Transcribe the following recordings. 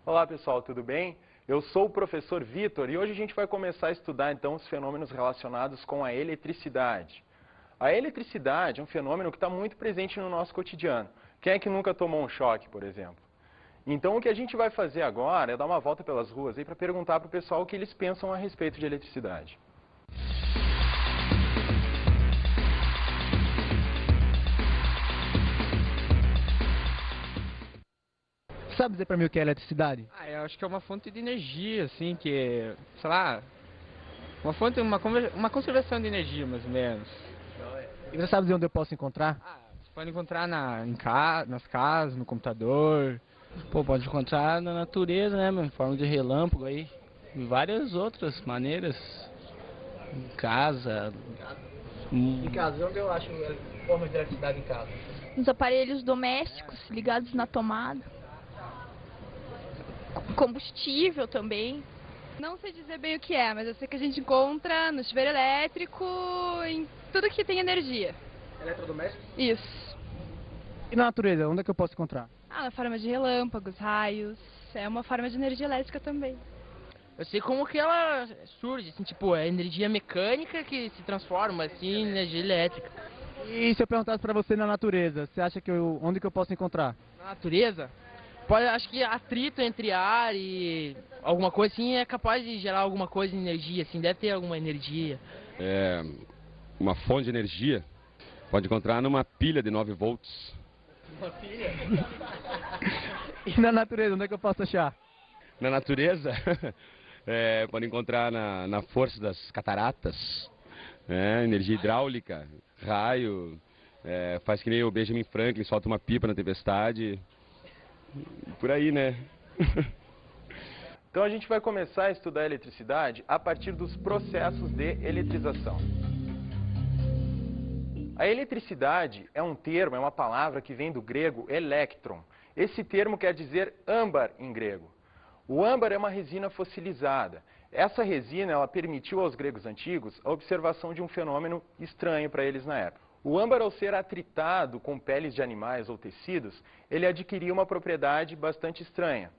Olá pessoal, tudo bem? Eu sou o professor Vitor e hoje a gente vai começar a estudar então os fenômenos relacionados com a eletricidade. A eletricidade é um fenômeno que está muito presente no nosso cotidiano. Quem é que nunca tomou um choque, por exemplo? Então o que a gente vai fazer agora é dar uma volta pelas ruas para perguntar para o pessoal o que eles pensam a respeito de eletricidade. Sabe dizer pra mim o que é eletricidade? Eu acho que é uma fonte de energia, assim, que, sei lá, uma conservação de energia, mais ou menos. E você sabe dizer onde eu posso encontrar? Você pode encontrar nas casas, no computador. Pô, pode encontrar na natureza, né, meu? Em forma de relâmpago aí. E várias outras maneiras. Em casa. Em casa, onde eu acho formas de eletricidade em casa? Nos aparelhos domésticos ligados na tomada. Combustível também. Não sei dizer bem o que é, mas eu sei que a gente encontra no chuveiro elétrico, em tudo que tem energia. Eletrodoméstico? Isso. E na natureza, onde é que eu posso encontrar? Na forma de relâmpagos, raios, é uma forma de energia elétrica também. Eu sei como que ela surge, assim, tipo, é energia mecânica que se transforma, assim, em energia elétrica. E se eu perguntasse pra você na natureza, você acha que onde que eu posso encontrar? Na natureza, acho que atrito entre ar e alguma coisa assim é capaz de gerar alguma coisa de energia, assim, deve ter alguma energia. Uma fonte de energia pode encontrar numa pilha de 9 volts. Uma pilha? E na natureza, onde é que eu posso achar? Na natureza, pode encontrar na força das cataratas, energia hidráulica, raio, faz que nem o Benjamin Franklin, solta uma pipa na tempestade. Por aí, né? Então a gente vai começar a estudar a eletricidade a partir dos processos de eletrização. A eletricidade é um termo, é uma palavra que vem do grego eléktron. Esse termo quer dizer âmbar em grego. O âmbar é uma resina fossilizada. Essa resina ela permitiu aos gregos antigos a observação de um fenômeno estranho para eles na época. O âmbar, ao ser atritado com peles de animais ou tecidos, ele adquiria uma propriedade bastante estranha.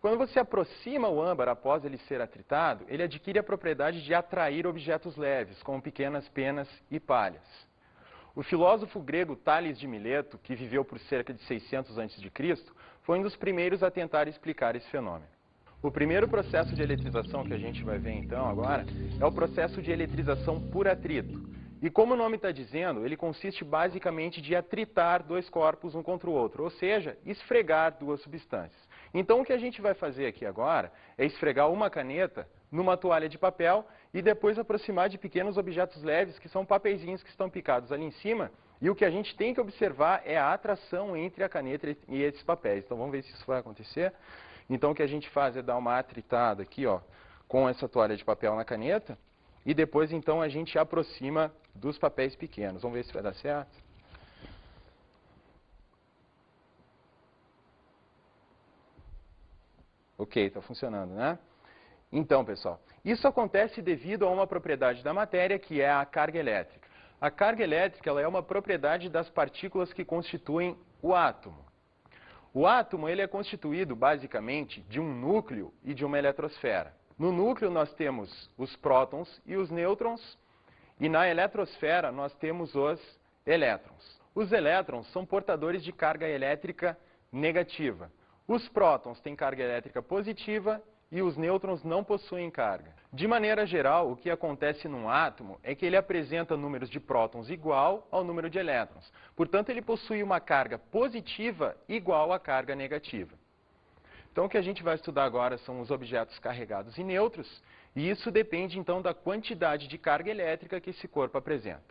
Quando você aproxima o âmbar após ele ser atritado, ele adquire a propriedade de atrair objetos leves, como pequenas penas e palhas. O filósofo grego Tales de Mileto, que viveu por cerca de 600 a.C., foi um dos primeiros a tentar explicar esse fenômeno. O primeiro processo de eletrização que a gente vai ver então agora é o processo de eletrização por atrito. E como o nome está dizendo, ele consiste basicamente de atritar dois corpos um contra o outro, ou seja, esfregar duas substâncias. Então o que a gente vai fazer aqui agora é esfregar uma caneta numa toalha de papel e depois aproximar de pequenos objetos leves, que são papeizinhos que estão picados ali em cima, e o que a gente tem que observar é a atração entre a caneta e esses papéis. Então vamos ver se isso vai acontecer. Então o que a gente faz é dar uma atritada aqui, ó, com essa toalha de papel na caneta, e depois então a gente aproxima dos papéis pequenos. Vamos ver se vai dar certo. Ok, está funcionando, né? Então, pessoal, isso acontece devido a uma propriedade da matéria que é a carga elétrica. A carga elétrica ela é uma propriedade das partículas que constituem o átomo. O átomo ele é constituído basicamente de um núcleo e de uma eletrosfera. No núcleo nós temos os prótons e os nêutrons, e na eletrosfera nós temos os elétrons. Os elétrons são portadores de carga elétrica negativa. Os prótons têm carga elétrica positiva e os nêutrons não possuem carga. De maneira geral, o que acontece num átomo é que ele apresenta números de prótons igual ao número de elétrons. Portanto, ele possui uma carga positiva igual à carga negativa. Então, o que a gente vai estudar agora são os objetos carregados e neutros, e isso depende, então, da quantidade de carga elétrica que esse corpo apresenta.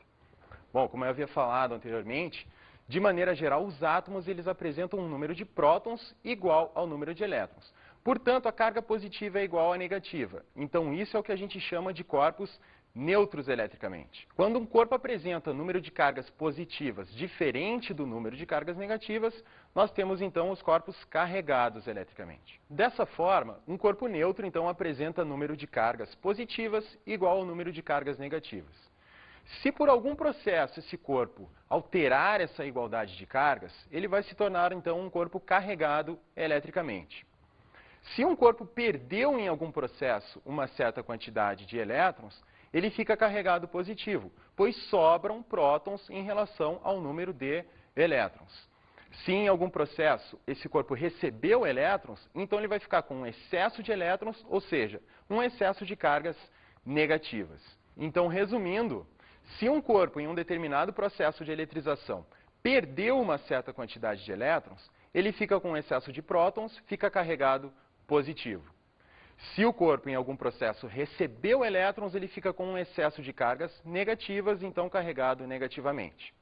Bom, como eu havia falado anteriormente, de maneira geral, os átomos eles apresentam um número de prótons igual ao número de elétrons. Portanto, a carga positiva é igual à negativa. Então, isso é o que a gente chama de corpos neutros eletricamente. Quando um corpo apresenta número de cargas positivas diferente do número de cargas negativas, nós temos então os corpos carregados eletricamente. Dessa forma, um corpo neutro então apresenta número de cargas positivas igual ao número de cargas negativas. Se por algum processo esse corpo alterar essa igualdade de cargas, ele vai se tornar então um corpo carregado eletricamente. Se um corpo perdeu em algum processo uma certa quantidade de elétrons, ele fica carregado positivo, pois sobram prótons em relação ao número de elétrons. Se em algum processo esse corpo recebeu elétrons, então ele vai ficar com um excesso de elétrons, ou seja, um excesso de cargas negativas. Então, resumindo, se um corpo em um determinado processo de eletrização perdeu uma certa quantidade de elétrons, ele fica com um excesso de prótons, fica carregado positivo. Se o corpo em algum processo recebeu elétrons, ele fica com um excesso de cargas negativas, então carregado negativamente.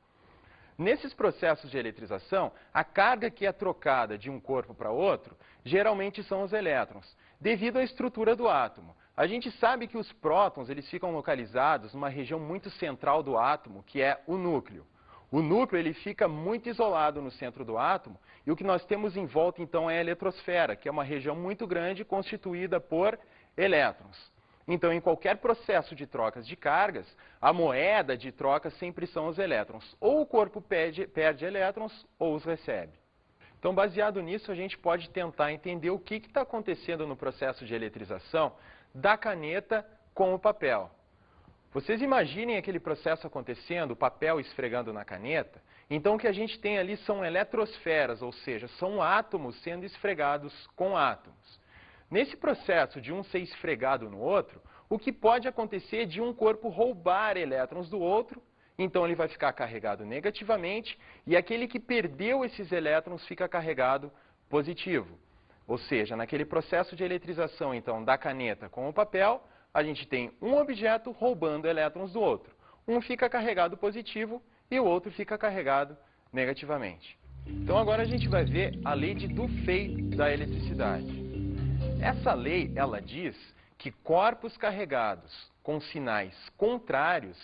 Nesses processos de eletrização, a carga que é trocada de um corpo para outro, geralmente são os elétrons, devido à estrutura do átomo. A gente sabe que os prótons eles ficam localizados numa região muito central do átomo, que é o núcleo. O núcleo ele fica muito isolado no centro do átomo, e o que nós temos em volta, então, é a eletrosfera, que é uma região muito grande constituída por elétrons. Então, em qualquer processo de trocas de cargas, a moeda de troca sempre são os elétrons. Ou o corpo perde elétrons, ou os recebe. Então, baseado nisso, a gente pode tentar entender o que está acontecendo no processo de eletrização da caneta com o papel. Vocês imaginem aquele processo acontecendo, o papel esfregando na caneta. Então, o que a gente tem ali são eletrosferas, ou seja, são átomos sendo esfregados com átomos. Nesse processo de um ser esfregado no outro, o que pode acontecer é de um corpo roubar elétrons do outro, então ele vai ficar carregado negativamente, e aquele que perdeu esses elétrons fica carregado positivo. Ou seja, naquele processo de eletrização, então, da caneta com o papel, a gente tem um objeto roubando elétrons do outro. Um fica carregado positivo e o outro fica carregado negativamente. Então agora a gente vai ver a lei de Dufay da eletricidade. Essa lei, ela diz que corpos carregados com sinais contrários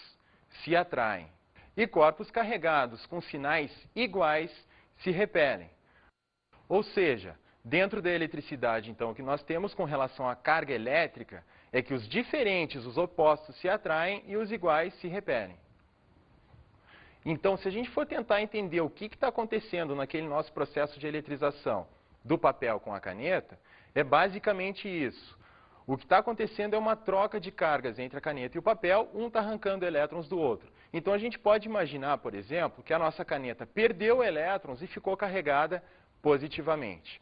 se atraem e corpos carregados com sinais iguais se repelem. Ou seja, dentro da eletricidade, então, o que nós temos com relação à carga elétrica é que os diferentes, os opostos se atraem e os iguais se repelem. Então, se a gente for tentar entender o que está acontecendo naquele nosso processo de eletrização do papel com a caneta, é basicamente isso. O que está acontecendo é uma troca de cargas entre a caneta e o papel, um está arrancando elétrons do outro. Então a gente pode imaginar, por exemplo, que a nossa caneta perdeu elétrons e ficou carregada positivamente.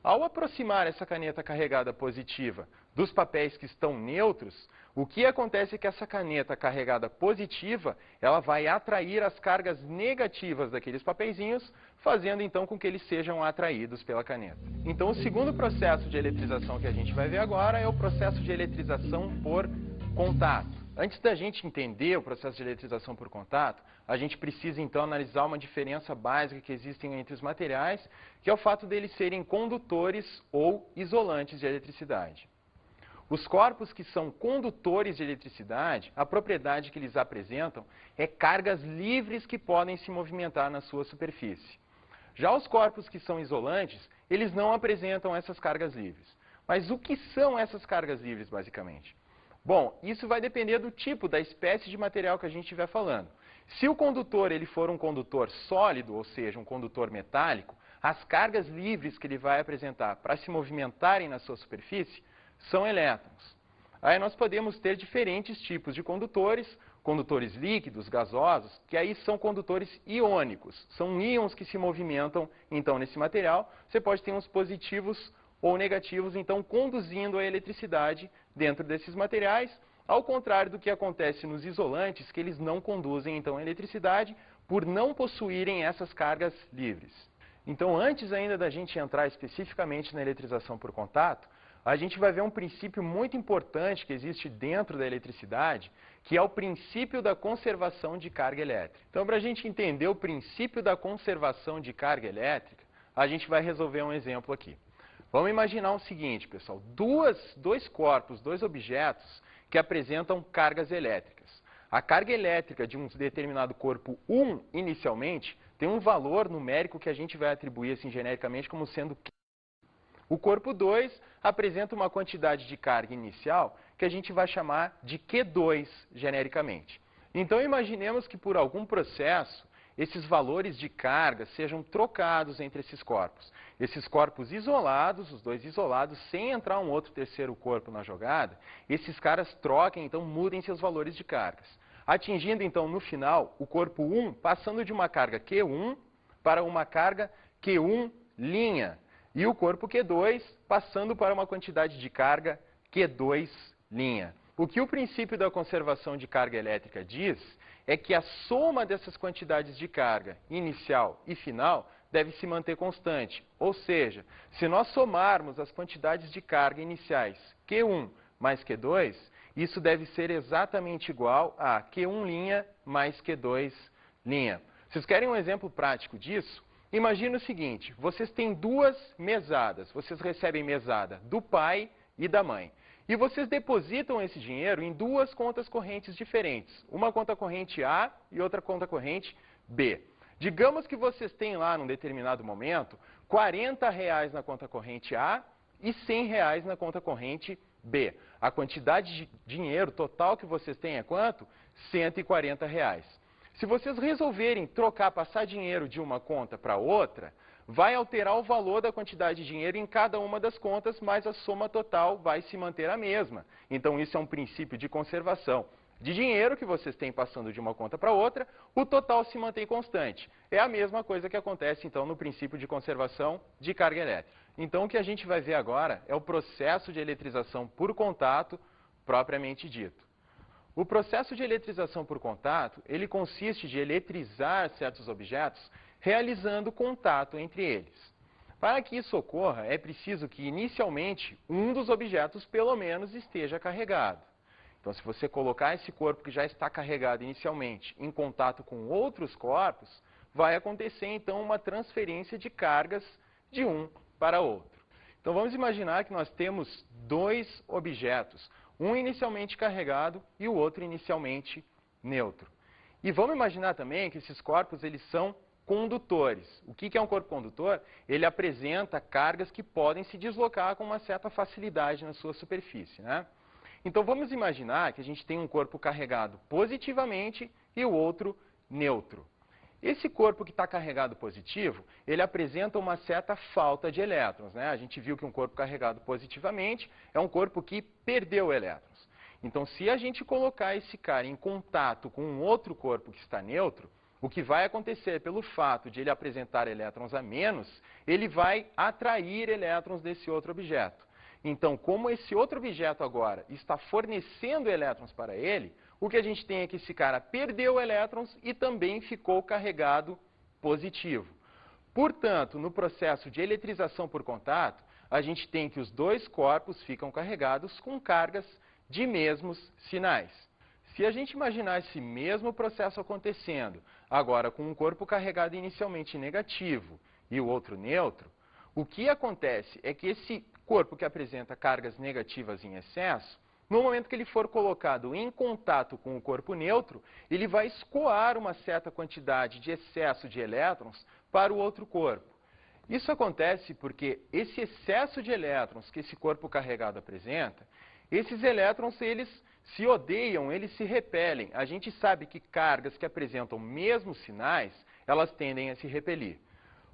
Ao aproximar essa caneta carregada positiva dos papéis que estão neutros, o que acontece é que essa caneta carregada positiva, ela vai atrair as cargas negativas daqueles papeizinhos, fazendo então com que eles sejam atraídos pela caneta. Então o segundo processo de eletrização que a gente vai ver agora é o processo de eletrização por contato. Antes da gente entender o processo de eletrização por contato, a gente precisa então analisar uma diferença básica que existe entre os materiais, que é o fato deles serem condutores ou isolantes de eletricidade. Os corpos que são condutores de eletricidade, a propriedade que eles apresentam é cargas livres que podem se movimentar na sua superfície. Já os corpos que são isolantes, eles não apresentam essas cargas livres. Mas o que são essas cargas livres, basicamente? Bom, isso vai depender do tipo, da espécie de material que a gente estiver falando. Se o condutor ele for um condutor sólido, ou seja, um condutor metálico, as cargas livres que ele vai apresentar para se movimentarem na sua superfície são elétrons. Aí nós podemos ter diferentes tipos de condutores, condutores líquidos, gasosos, que aí são condutores iônicos. São íons que se movimentam, então, nesse material. Você pode ter uns positivos ou negativos, então, conduzindo a eletricidade dentro desses materiais, ao contrário do que acontece nos isolantes, que eles não conduzem, então, a eletricidade, por não possuírem essas cargas livres. Então, antes ainda da gente entrar especificamente na eletrização por contato, a gente vai ver um princípio muito importante que existe dentro da eletricidade, que é o princípio da conservação de carga elétrica. Então, para a gente entender o princípio da conservação de carga elétrica, a gente vai resolver um exemplo aqui. Vamos imaginar o seguinte, pessoal, dois corpos, dois objetos que apresentam cargas elétricas. A carga elétrica de um determinado corpo 1, inicialmente, tem um valor numérico que a gente vai atribuir assim, genericamente como sendo Q. O corpo 2 apresenta uma quantidade de carga inicial que a gente vai chamar de Q2 genericamente. Então imaginemos que por algum processo esses valores de carga sejam trocados entre esses corpos. Esses corpos isolados, os dois isolados, sem entrar um outro terceiro corpo na jogada, esses caras troquem, então mudem seus valores de cargas. Atingindo, então, no final, o corpo 1, passando de uma carga Q1 para uma carga Q1', e o corpo Q2 passando para uma quantidade de carga Q2'. O que o princípio da conservação de carga elétrica diz é que a soma dessas quantidades de carga inicial e final deve se manter constante. Ou seja, se nós somarmos as quantidades de carga iniciais Q1 mais Q2, isso deve ser exatamente igual a Q1' mais Q2'. Vocês querem um exemplo prático disso? Imagina o seguinte, vocês têm duas mesadas, vocês recebem mesada do pai e da mãe. E vocês depositam esse dinheiro em duas contas correntes diferentes, uma conta corrente A e outra conta corrente B. Digamos que vocês têm lá, num determinado momento, R$40 na conta corrente A e R$100 na conta corrente B. A quantidade de dinheiro total que vocês têm é quanto? R$140. Se vocês resolverem trocar, passar dinheiro de uma conta para outra, vai alterar o valor da quantidade de dinheiro em cada uma das contas, mas a soma total vai se manter a mesma. Então, isso é um princípio de conservação de dinheiro que vocês têm passando de uma conta para outra, o total se mantém constante. É a mesma coisa que acontece, então, no princípio de conservação de carga elétrica. Então, o que a gente vai ver agora é o processo de eletrização por contato propriamente dito. O processo de eletrização por contato, ele consiste de eletrizar certos objetos realizando contato entre eles. Para que isso ocorra, é preciso que inicialmente um dos objetos pelo menos esteja carregado. Então, se você colocar esse corpo que já está carregado inicialmente em contato com outros corpos, vai acontecer então uma transferência de cargas de um para outro. Então, vamos imaginar que nós temos dois objetos, um inicialmente carregado e o outro inicialmente neutro. E vamos imaginar também que esses corpos eles são condutores. O que é um corpo condutor? Ele apresenta cargas que podem se deslocar com uma certa facilidade na sua superfície, né? Então vamos imaginar que a gente tem um corpo carregado positivamente e o outro neutro. Esse corpo que está carregado positivo, ele apresenta uma certa falta de elétrons, né? A gente viu que um corpo carregado positivamente é um corpo que perdeu elétrons. Então, se a gente colocar esse cara em contato com um outro corpo que está neutro, o que vai acontecer pelo fato de ele apresentar elétrons a menos, ele vai atrair elétrons desse outro objeto. Então, como esse outro objeto agora está fornecendo elétrons para ele, o que a gente tem é que esse cara perdeu elétrons e também ficou carregado positivo. Portanto, no processo de eletrização por contato, a gente tem que os dois corpos ficam carregados com cargas de mesmos sinais. Se a gente imaginar esse mesmo processo acontecendo, agora com um corpo carregado inicialmente negativo e o outro neutro, o que acontece é que esse corpo que apresenta cargas negativas em excesso, no momento que ele for colocado em contato com o corpo neutro, ele vai escoar uma certa quantidade de excesso de elétrons para o outro corpo. Isso acontece porque esse excesso de elétrons que esse corpo carregado apresenta, esses elétrons eles se odeiam, eles se repelem. A gente sabe que cargas que apresentam mesmos sinais, elas tendem a se repelir.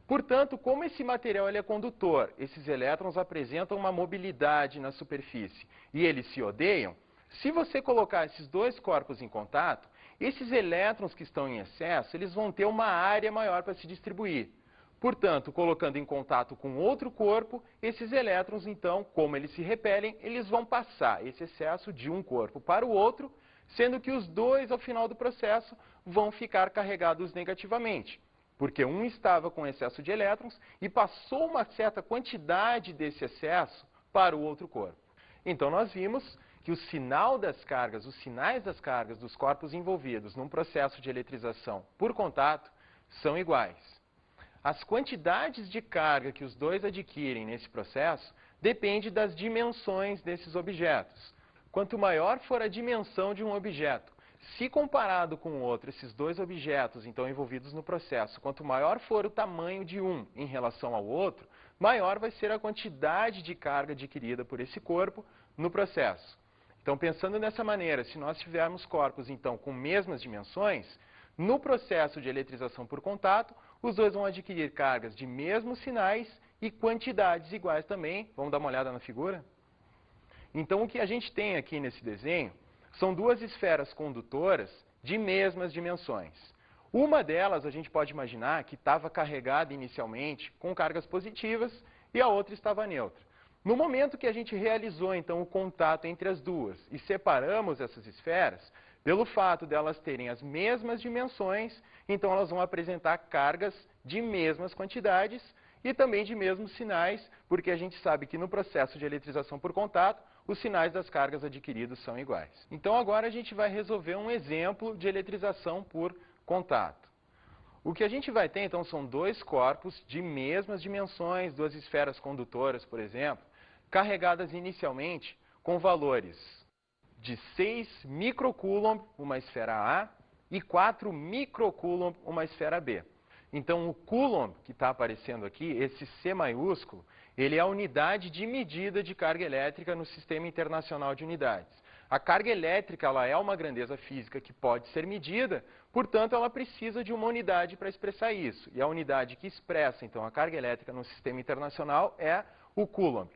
Portanto, como esse material ele é condutor, esses elétrons apresentam uma mobilidade na superfície e eles se odeiam, se você colocar esses dois corpos em contato, esses elétrons que estão em excesso, eles vão ter uma área maior para se distribuir. Portanto, colocando em contato com outro corpo, esses elétrons, então, como eles se repelem, eles vão passar esse excesso de um corpo para o outro, sendo que os dois, ao final do processo, vão ficar carregados negativamente. Porque um estava com excesso de elétrons e passou uma certa quantidade desse excesso para o outro corpo. Então, nós vimos que o sinal das cargas, os sinais das cargas dos corpos envolvidos num processo de eletrização por contato são iguais. As quantidades de carga que os dois adquirem nesse processo depende das dimensões desses objetos. Quanto maior for a dimensão de um objeto, se comparado com o outro, esses dois objetos, então, envolvidos no processo, quanto maior for o tamanho de um em relação ao outro, maior vai ser a quantidade de carga adquirida por esse corpo no processo. Então, pensando dessa maneira, se nós tivermos corpos, então, com mesmas dimensões, No processo de eletrização por contato, os dois vão adquirir cargas de mesmos sinais e quantidades iguais também. Vamos dar uma olhada na figura? Então, o que a gente tem aqui nesse desenho são duas esferas condutoras de mesmas dimensões. Uma delas a gente pode imaginar que estava carregada inicialmente com cargas positivas e a outra estava neutra. No momento que a gente realizou então o contato entre as duas e separamos essas esferas, pelo fato delas terem as mesmas dimensões, então elas vão apresentar cargas de mesmas quantidades e também de mesmos sinais, porque a gente sabe que no processo de eletrização por contato, os sinais das cargas adquiridos são iguais. Então agora a gente vai resolver um exemplo de eletrização por contato. O que a gente vai ter então são dois corpos de mesmas dimensões, duas esferas condutoras, por exemplo, carregadas inicialmente com valores de 6 microcoulomb, uma esfera A, e 4 microcoulomb, uma esfera B. Então, o coulomb que está aparecendo aqui, esse C maiúsculo, ele é a unidade de medida de carga elétrica no Sistema Internacional de Unidades. A carga elétrica ela é uma grandeza física que pode ser medida, portanto, ela precisa de uma unidade para expressar isso. E a unidade que expressa, então, a carga elétrica no Sistema Internacional é o coulomb.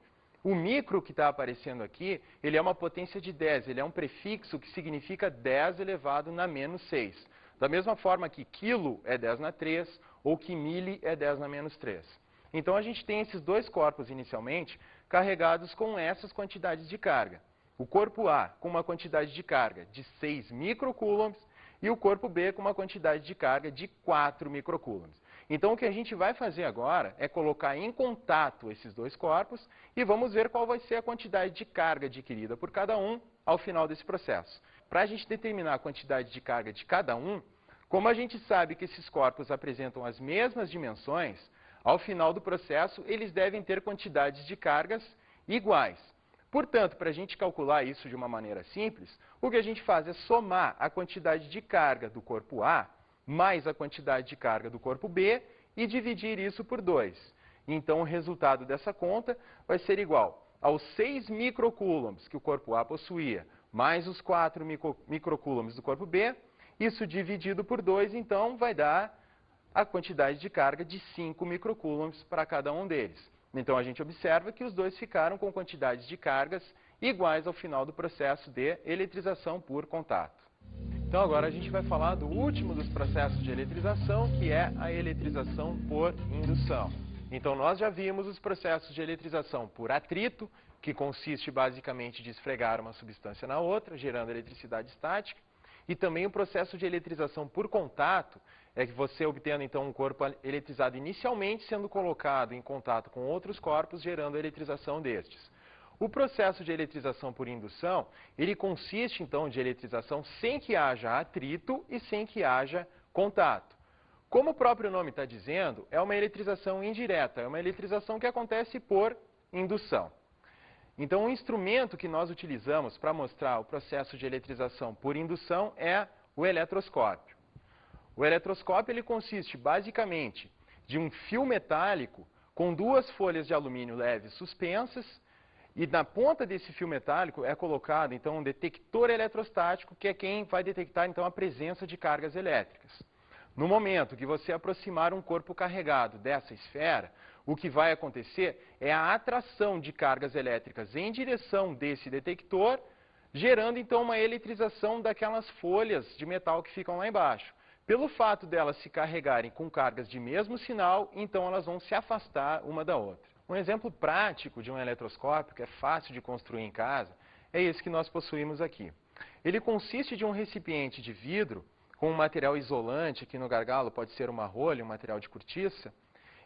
O micro que está aparecendo aqui, ele é uma potência de 10, ele é um prefixo que significa 10 elevado na menos 6. Da mesma forma que quilo é 10 na 3, ou que mili é 10 na menos 3. Então a gente tem esses dois corpos inicialmente carregados com essas quantidades de carga. O corpo A com uma quantidade de carga de 6 microcoulombs e o corpo B com uma quantidade de carga de 4 microcoulombs. Então o que a gente vai fazer agora é colocar em contato esses dois corpos e vamos ver qual vai ser a quantidade de carga adquirida por cada um ao final desse processo. Para a gente determinar a quantidade de carga de cada um, como a gente sabe que esses corpos apresentam as mesmas dimensões, ao final do processo eles devem ter quantidades de cargas iguais. Portanto, para a gente calcular isso de uma maneira simples, o que a gente faz é somar a quantidade de carga do corpo A mais a quantidade de carga do corpo B e dividir isso por 2. Então, o resultado dessa conta vai ser igual aos 6 microcoulombs que o corpo A possuía, mais os 4 microcoulombs do corpo B. Isso dividido por 2, então, vai dar a quantidade de carga de 5 microcoulombs para cada um deles. Então, a gente observa que os dois ficaram com quantidades de cargas iguais ao final do processo de eletrização por contato. Então, agora a gente vai falar do último dos processos de eletrização, que é a eletrização por indução. Então, nós já vimos os processos de eletrização por atrito, que consiste basicamente de esfregar uma substância na outra, gerando eletricidade estática. E também o processo de eletrização por contato, é que você obtendo então um corpo eletrizado inicialmente sendo colocado em contato com outros corpos, gerando a eletrização destes. O processo de eletrização por indução, ele consiste então de eletrização sem que haja atrito e sem que haja contato. Como o próprio nome está dizendo, é uma eletrização indireta, é uma eletrização que acontece por indução. Então, o instrumento que nós utilizamos para mostrar o processo de eletrização por indução é o eletroscópio. O eletroscópio ele consiste basicamente de um fio metálico com duas folhas de alumínio leve suspensas e na ponta desse fio metálico é colocado então um detector eletrostático que é quem vai detectar então a presença de cargas elétricas. No momento que você aproximar um corpo carregado dessa esfera, o que vai acontecer é a atração de cargas elétricas em direção desse detector, gerando então uma eletrização daquelas folhas de metal que ficam lá embaixo. Pelo fato delas se carregarem com cargas de mesmo sinal, então elas vão se afastar uma da outra. Um exemplo prático de um eletroscópio, que é fácil de construir em casa, é esse que nós possuímos aqui. Ele consiste de um recipiente de vidro com um material isolante, aqui no gargalo pode ser uma rolha, um material de cortiça,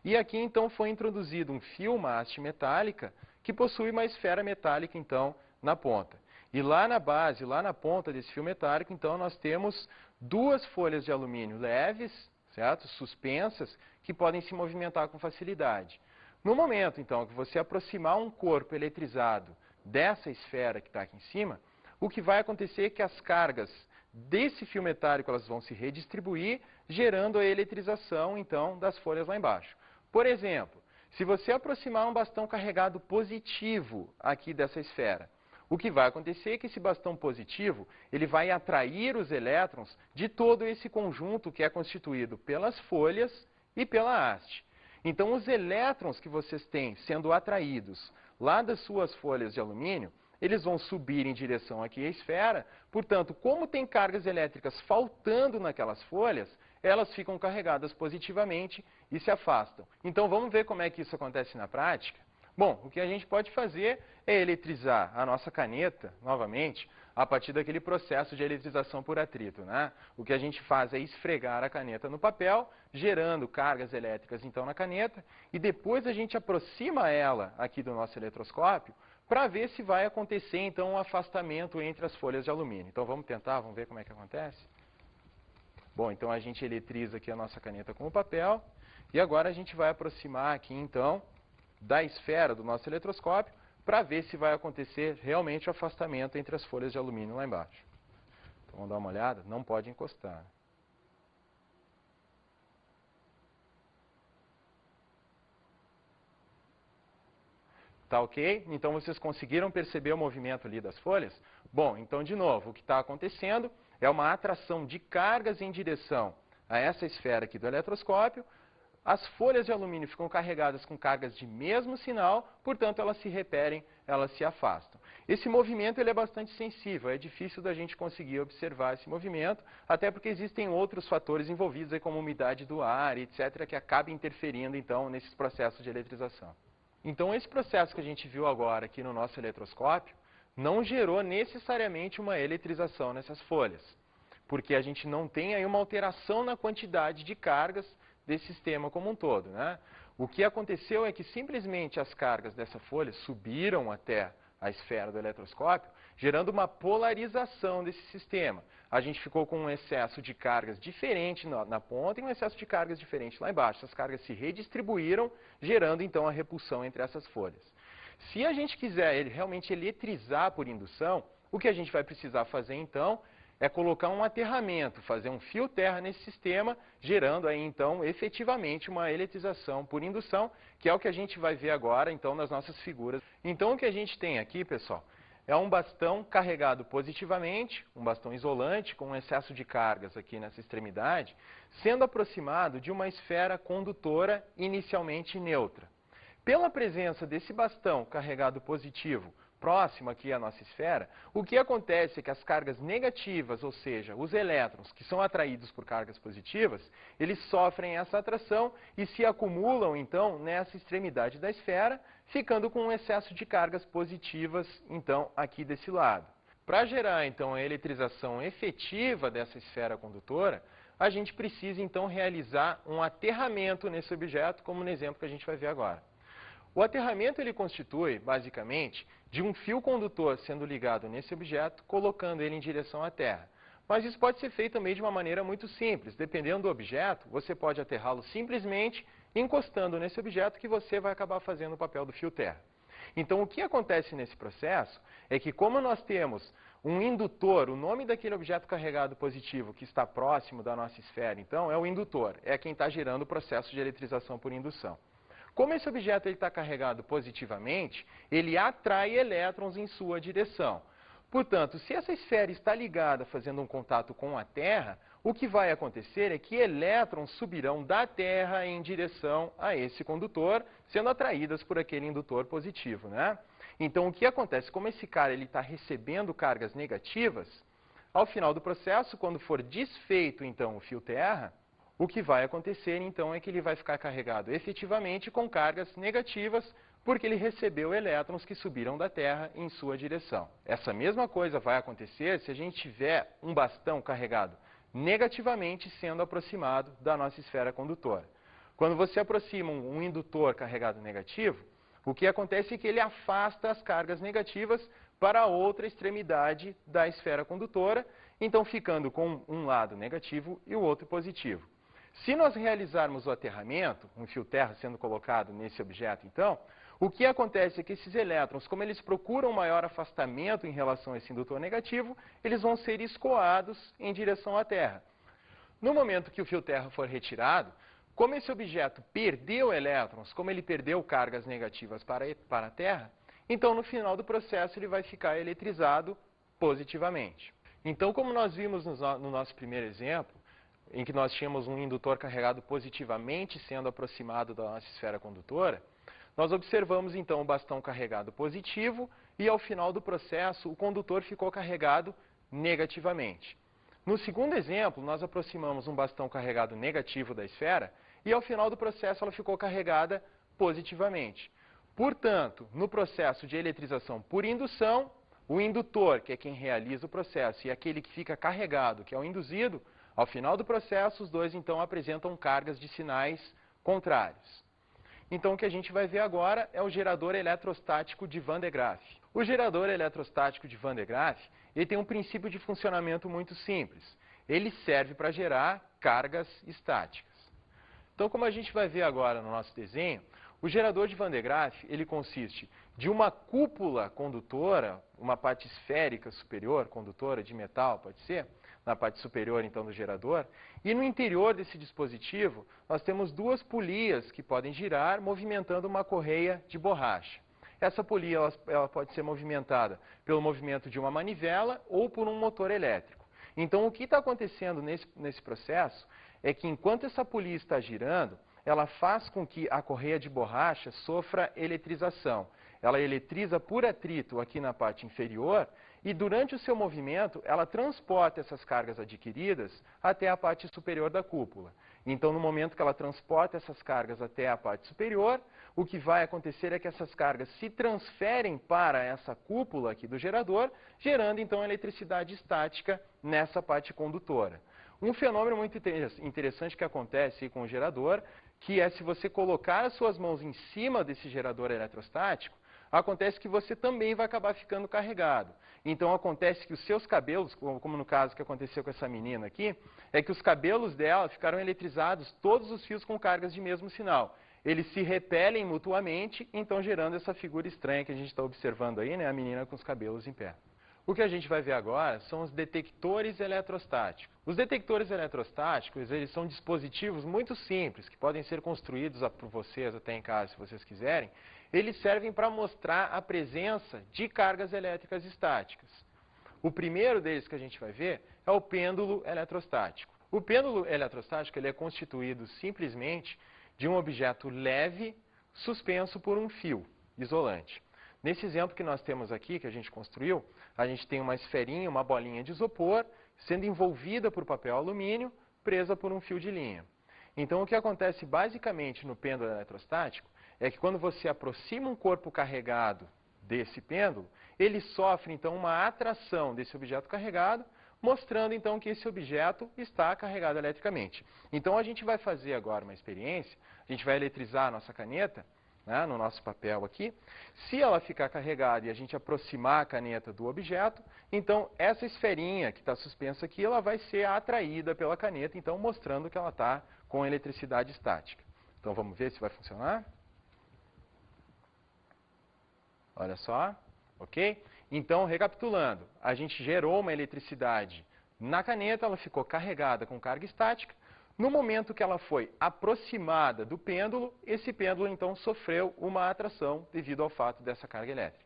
e aqui então foi introduzido um fio, uma haste metálica, que possui uma esfera metálica então na ponta. E lá na base, lá na ponta desse fio metálico, então nós temos duas folhas de alumínio leves, certo? Suspensas, que podem se movimentar com facilidade. No momento, então, que você aproximar um corpo eletrizado dessa esfera que está aqui em cima, o que vai acontecer é que as cargas desse fio metálico elas vão se redistribuir, gerando a eletrização, então, das folhas lá embaixo. Por exemplo, se você aproximar um bastão carregado positivo aqui dessa esfera, O que vai acontecer é que esse bastão positivo, ele vai atrair os elétrons de todo esse conjunto que é constituído pelas folhas e pela haste. Então, os elétrons que vocês têm sendo atraídos lá das suas folhas de alumínio, eles vão subir em direção aqui à esfera. Portanto, como tem cargas elétricas faltando naquelas folhas, elas ficam carregadas positivamente e se afastam. Então, vamos ver como é que isso acontece na prática? Bom, o que a gente pode fazer é eletrizar a nossa caneta, novamente, a partir daquele processo de eletrização por atrito, né? O que a gente faz é esfregar a caneta no papel, gerando cargas elétricas, então, na caneta, e depois a gente aproxima ela aqui do nosso eletroscópio para ver se vai acontecer, então, um afastamento entre as folhas de alumínio. Então, vamos tentar, vamos ver como é que acontece? Bom, então, a gente eletriza aqui a nossa caneta com o papel, e agora a gente vai aproximar aqui, então, da esfera do nosso eletroscópio, para ver se vai acontecer realmente o afastamento entre as folhas de alumínio lá embaixo. Então, vamos dar uma olhada? Não pode encostar. Tá ok? Então, vocês conseguiram perceber o movimento ali das folhas? Bom, então, de novo, o que está acontecendo é uma atração de cargas em direção a essa esfera aqui do eletroscópio. As folhas de alumínio ficam carregadas com cargas de mesmo sinal, portanto, elas se repelem, elas se afastam. Esse movimento ele é bastante sensível, é difícil da gente conseguir observar esse movimento, até porque existem outros fatores envolvidos, aí, como umidade do ar, etc., que acabam interferindo, então, nesses processos de eletrização. Então, esse processo que a gente viu agora aqui no nosso eletroscópio não gerou necessariamente uma eletrização nessas folhas, porque a gente não tem aí uma alteração na quantidade de cargas desse sistema como um todo, né? O que aconteceu é que simplesmente as cargas dessa folha subiram até a esfera do eletroscópio, gerando uma polarização desse sistema. A gente ficou com um excesso de cargas diferente na ponta e um excesso de cargas diferente lá embaixo. Essas cargas se redistribuíram, gerando então a repulsão entre essas folhas. Se a gente quiser realmente eletrizar por indução, o que a gente vai precisar fazer então é colocar um aterramento, fazer um fio terra nesse sistema, gerando aí então efetivamente uma eletrização por indução, que é o que a gente vai ver agora então nas nossas figuras. Então o que a gente tem aqui, pessoal, é um bastão carregado positivamente, um bastão isolante com um excesso de cargas aqui nessa extremidade, sendo aproximado de uma esfera condutora inicialmente neutra. Pela presença desse bastão carregado positivo próximo aqui à nossa esfera, o que acontece é que as cargas negativas, ou seja, os elétrons que são atraídos por cargas positivas, eles sofrem essa atração e se acumulam, então, nessa extremidade da esfera, ficando com um excesso de cargas positivas, então, aqui desse lado. Para gerar, então, a eletrização efetiva dessa esfera condutora, a gente precisa, então, realizar um aterramento nesse objeto, como no exemplo que a gente vai ver agora. O aterramento ele constitui, basicamente, de um fio condutor sendo ligado nesse objeto, colocando ele em direção à Terra. Mas isso pode ser feito também de uma maneira muito simples. Dependendo do objeto, você pode aterrá-lo simplesmente encostando nesse objeto que você vai acabar fazendo o papel do fio terra. Então, o que acontece nesse processo é que, como nós temos um indutor, o nome daquele objeto carregado positivo que está próximo da nossa esfera, então, é o indutor, é quem está gerando o processo de eletrização por indução. Como esse objeto está carregado positivamente, ele atrai elétrons em sua direção. Portanto, se essa esfera está ligada fazendo um contato com a Terra, o que vai acontecer é que elétrons subirão da Terra em direção a esse condutor, sendo atraídas por aquele indutor positivo, né? Então, o que acontece? Como esse cara está recebendo cargas negativas, ao final do processo, quando for desfeito então o fio terra, o que vai acontecer, então, é que ele vai ficar carregado efetivamente com cargas negativas, porque ele recebeu elétrons que subiram da Terra em sua direção. Essa mesma coisa vai acontecer se a gente tiver um bastão carregado negativamente sendo aproximado da nossa esfera condutora. Quando você aproxima um indutor carregado negativo, o que acontece é que ele afasta as cargas negativas para a outra extremidade da esfera condutora, então ficando com um lado negativo e o outro positivo. Se nós realizarmos o aterramento, um fio terra sendo colocado nesse objeto, então, o que acontece é que esses elétrons, como eles procuram maior afastamento em relação a esse indutor negativo, eles vão ser escoados em direção à Terra. No momento que o fio terra for retirado, como esse objeto perdeu elétrons, como ele perdeu cargas negativas para a Terra, Então, no final do processo, ele vai ficar eletrizado positivamente. Então, como nós vimos no nosso primeiro exemplo, em que nós tínhamos um indutor carregado positivamente sendo aproximado da nossa esfera condutora, nós observamos então o bastão carregado positivo e ao final do processo o condutor ficou carregado negativamente. No segundo exemplo, nós aproximamos um bastão carregado negativo da esfera e ao final do processo ela ficou carregada positivamente. Portanto, no processo de eletrização por indução, o indutor, que é quem realiza o processo, e aquele que fica carregado, que é o induzido, ao final do processo, os dois então apresentam cargas de sinais contrários. Então, o que a gente vai ver agora é o gerador eletrostático de Van de Graaff. O gerador eletrostático de Van de Graaff, ele tem um princípio de funcionamento muito simples. Ele serve para gerar cargas estáticas. Então, como a gente vai ver agora no nosso desenho, o gerador de Van de Graaff, ele consiste de uma cúpula condutora, uma parte esférica superior, condutora de metal, pode ser, na parte superior então do gerador, e no interior desse dispositivo nós temos duas polias que podem girar movimentando uma correia de borracha. Essa polia ela pode ser movimentada pelo movimento de uma manivela ou por um motor elétrico. Então o que está acontecendo nesse processo é que enquanto essa polia está girando, ela faz com que a correia de borracha sofra eletrização. Ela eletriza por atrito aqui na parte inferior e durante o seu movimento ela transporta essas cargas adquiridas até a parte superior da cúpula. Então no momento que ela transporta essas cargas até a parte superior, o que vai acontecer é que essas cargas se transferem para essa cúpula aqui do gerador, gerando então eletricidade estática nessa parte condutora. Um fenômeno muito interessante que acontece com o gerador, que é se você colocar as suas mãos em cima desse gerador eletrostático, acontece que você também vai acabar ficando carregado. Então acontece que os seus cabelos, como no caso que aconteceu com essa menina aqui, é que os cabelos dela ficaram eletrizados, todos os fios com cargas de mesmo sinal. Eles se repelem mutuamente, então gerando essa figura estranha que a gente está observando aí, né, a menina com os cabelos em pé. O que a gente vai ver agora são os detectores eletrostáticos. Os detectores eletrostáticos, eles são dispositivos muito simples, que podem ser construídos por vocês até em casa, se vocês quiserem. Eles servem para mostrar a presença de cargas elétricas estáticas. O primeiro deles que a gente vai ver é o pêndulo eletrostático. O pêndulo eletrostático ele é constituído simplesmente de um objeto leve suspenso por um fio isolante. Nesse exemplo que nós temos aqui, que a gente construiu, a gente tem uma esferinha, uma bolinha de isopor, sendo envolvida por papel alumínio, presa por um fio de linha. Então, o que acontece basicamente no pêndulo eletrostático é que quando você aproxima um corpo carregado desse pêndulo, ele sofre, então, uma atração desse objeto carregado, mostrando, então, que esse objeto está carregado eletricamente. Então, a gente vai fazer agora uma experiência, a gente vai eletrizar a nossa caneta, né, no nosso papel aqui. Se ela ficar carregada e a gente aproximar a caneta do objeto, então essa esferinha que está suspensa aqui, ela vai ser atraída pela caneta, então mostrando que ela está com eletricidade estática. Então vamos ver se vai funcionar. Olha só, ok? Então, recapitulando, a gente gerou uma eletricidade na caneta, ela ficou carregada com carga estática. No momento que ela foi aproximada do pêndulo, esse pêndulo então sofreu uma atração devido ao fato dessa carga elétrica.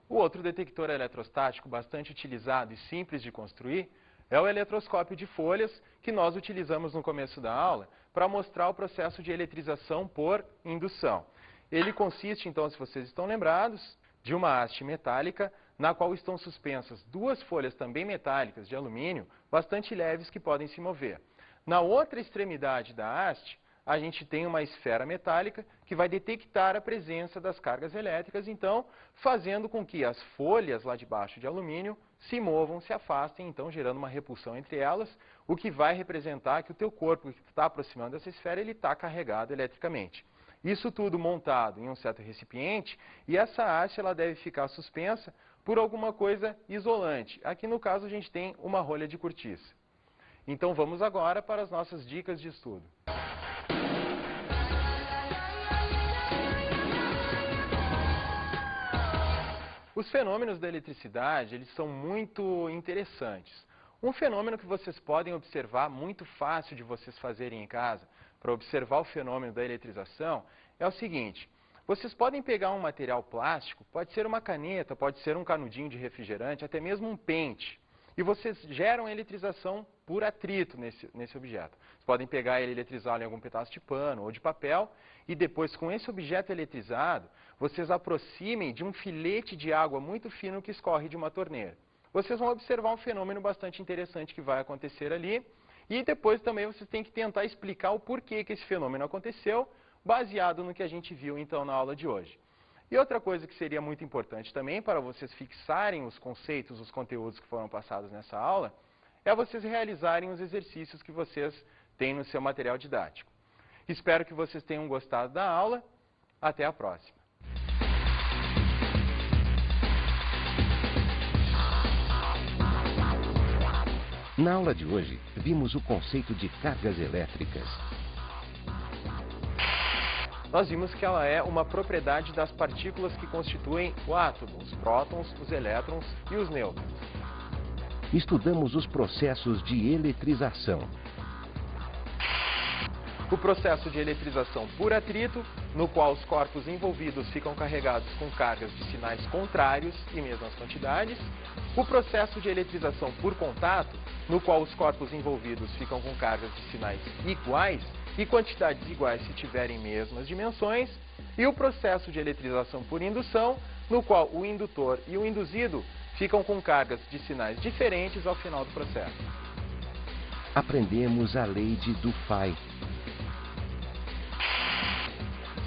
O outro detector eletrostático bastante utilizado e simples de construir é o eletroscópio de folhas que nós utilizamos no começo da aula para mostrar o processo de eletrização por indução. Ele consiste então, se vocês estão lembrados, de uma haste metálica na qual estão suspensas duas folhas também metálicas de alumínio bastante leves que podem se mover. Na outra extremidade da haste, a gente tem uma esfera metálica que vai detectar a presença das cargas elétricas, então, fazendo com que as folhas lá de baixo de alumínio se movam, se afastem, então gerando uma repulsão entre elas, o que vai representar que o teu corpo que está aproximando dessa esfera, ele está carregado eletricamente. Isso tudo montado em um certo recipiente, e essa haste ela deve ficar suspensa por alguma coisa isolante. Aqui no caso a gente tem uma rolha de cortiça. Então vamos agora para as nossas dicas de estudo. Os fenômenos da eletricidade, eles são muito interessantes. Um fenômeno que vocês podem observar, muito fácil de vocês fazerem em casa, para observar o fenômeno da eletrização, é o seguinte: Vocês podem pegar um material plástico, pode ser uma caneta, pode ser um canudinho de refrigerante, até mesmo um pente, e vocês geram eletrização por atrito nesse objeto. Vocês podem pegar ele e eletrizá-lo em algum pedaço de pano ou de papel, e depois, com esse objeto eletrizado, vocês aproximem de um filete de água muito fino que escorre de uma torneira. Vocês vão observar um fenômeno bastante interessante que vai acontecer ali, e depois também vocês têm que tentar explicar o porquê que esse fenômeno aconteceu, baseado no que a gente viu então na aula de hoje. E outra coisa que seria muito importante também para vocês fixarem os conceitos, os conteúdos que foram passados nessa aula, é vocês realizarem os exercícios que vocês têm no seu material didático. Espero que vocês tenham gostado da aula. Até a próxima. Na aula de hoje, vimos o conceito de cargas elétricas. Nós vimos que ela é uma propriedade das partículas que constituem o átomo, os prótons, os elétrons e os nêutrons. Estudamos os processos de eletrização. O processo de eletrização por atrito, no qual os corpos envolvidos ficam carregados com cargas de sinais contrários e mesmas quantidades. O processo de eletrização por contato, no qual os corpos envolvidos ficam com cargas de sinais iguais e quantidades iguais se tiverem mesmas dimensões. E o processo de eletrização por indução, no qual o indutor e o induzido ficam com cargas de sinais diferentes ao final do processo. Aprendemos a lei de Dufay.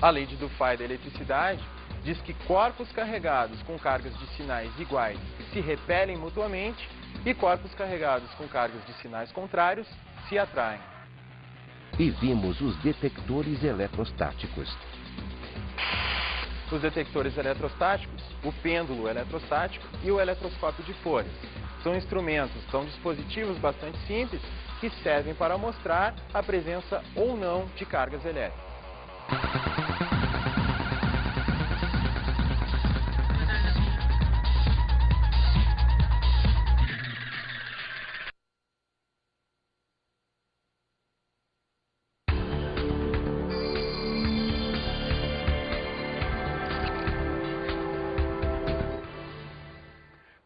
A lei de Dufay da eletricidade diz que corpos carregados com cargas de sinais iguais se repelem mutuamente e corpos carregados com cargas de sinais contrários se atraem. E vimos os detectores eletrostáticos. Os detectores eletrostáticos, o pêndulo eletrostático e o eletroscópio de folhas. São instrumentos, são dispositivos bastante simples que servem para mostrar a presença ou não de cargas elétricas.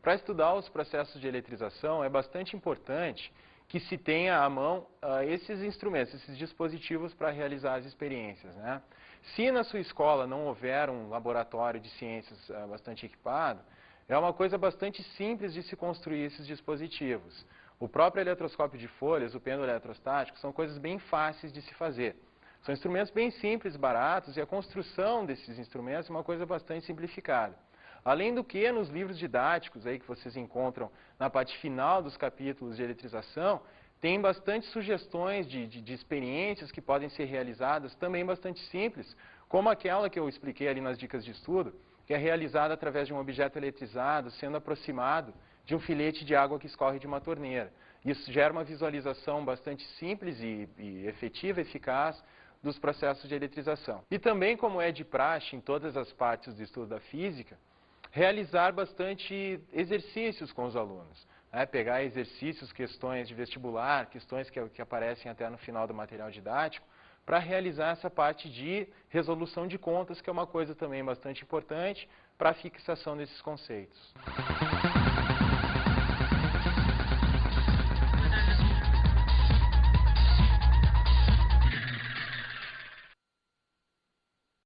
Para estudar os processos de eletrização, é bastante importante que se tenha à mão esses instrumentos, esses dispositivos para realizar as experiências, né? Se na sua escola não houver um laboratório de ciências bastante equipado, é uma coisa bastante simples de se construir esses dispositivos. O próprio eletroscópio de folhas, o pêndulo eletrostático, são coisas bem fáceis de se fazer. São instrumentos bem simples, baratos, e a construção desses instrumentos é uma coisa bastante simplificada. Além do que, nos livros didáticos aí que vocês encontram na parte final dos capítulos de eletrização, tem bastante sugestões de experiências que podem ser realizadas, também bastante simples, como aquela que eu expliquei ali nas dicas de estudo, que é realizada através de um objeto eletrizado sendo aproximado de um filete de água que escorre de uma torneira. Isso gera uma visualização bastante simples e efetiva, eficaz, dos processos de eletrização. E também, como é de praxe em todas as partes do estudo da física, realizar bastante exercícios com os alunos. Pegar exercícios, questões de vestibular, questões que aparecem até no final do material didático, para realizar essa parte de resolução de contas, que é uma coisa também bastante importante para a fixação desses conceitos.